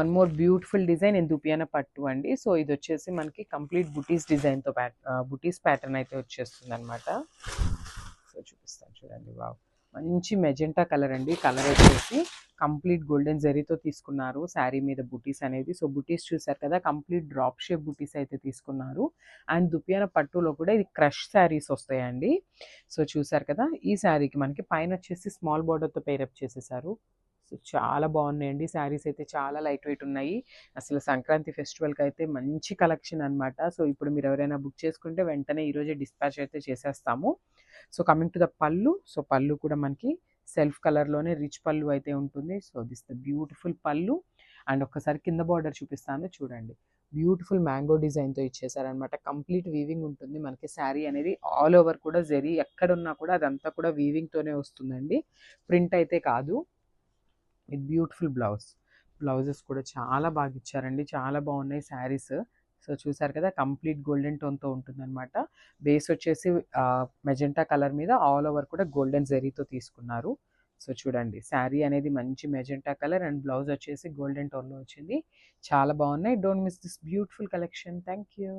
One more beautiful design in dupion పట్టు అండి. So ఇది వచ్చేసి మనకి కంప్లీట్ బుటీస్ డిజైన్తో బుటీస్ ప్యాటర్న్ అయితే వచ్చేస్తుంది అనమాట. సో చూపిస్తాను చూడండి. వావ్, మంచి మెజెంటా కలర్ అండి. కలర్ వచ్చేసి కంప్లీట్ గోల్డెన్ జరీతో తీసుకున్నారు శారీ మీద బుటీస్ అనేది. సో బుటీస్ చూసారు కదా, కంప్లీట్ డ్రాప్ షేప్ బుటీస్ అయితే తీసుకున్నారు. అండ్ దుపియాన పట్టులో కూడా ఇది క్రష్ శారీస్ వస్తాయండి. సో చూసారు కదా, ఈ శారీకి మనకి పైన వచ్చేసి స్మాల్ బార్డర్తో పేరప్ చేసేసారు. సో చాలా బాగున్నాయండి శారీస్ అయితే, చాలా లైట్ వెయిట్ ఉన్నాయి. అసలు సంక్రాంతి ఫెస్టివల్కి అయితే మంచి కలెక్షన్ అనమాట. సో ఇప్పుడు మీరు ఎవరైనా బుక్ చేసుకుంటే వెంటనే ఈరోజే డిస్పాచ్ అయితే చేసేస్తాము. సో కమింగ్ టు ద పళ్ళు. సో పళ్ళు కూడా మనకి సెల్ఫ్ కలర్లోనే రిచ్ పళ్ళు అయితే ఉంటుంది. సో దిస్ ద బ్యూటిఫుల్ పళ్ళు. అండ్ ఒక్కసారి కింద బార్డర్ చూపిస్తాను చూడండి. బ్యూటిఫుల్ మ్యాంగో డిజైన్తో ఇచ్చేసారనమాట. కంప్లీట్ వీవింగ్ ఉంటుంది మనకి శారీ అనేది. ఆల్ ఓవర్ కూడా జరీ ఎక్కడున్నా కూడా అదంతా కూడా వీవింగ్తోనే వస్తుందండి, ప్రింట్ అయితే కాదు. విత్ బ్యూటిఫుల్ బ్లౌజెస్ కూడా చాలా బాగా ఇచ్చారండి, చాలా బాగున్నాయి శారీస్. సో చూసారు కదా, కంప్లీట్ గోల్డెన్ టోన్తో ఉంటుందన్నమాట. బేస్ వచ్చేసి మెజెంటా కలర్ మీద ఆల్ ఓవర్ కూడా గోల్డెన్ జరీతో తీసుకున్నారు. సో చూడండి, శారీ అనేది మంచి మెజెంటా కలర్ అండ్ బ్లౌజ్ వచ్చేసి గోల్డెన్ టోన్లో వచ్చింది. చాలా బాగున్నాయి. Don't miss this beautiful collection. Thank you.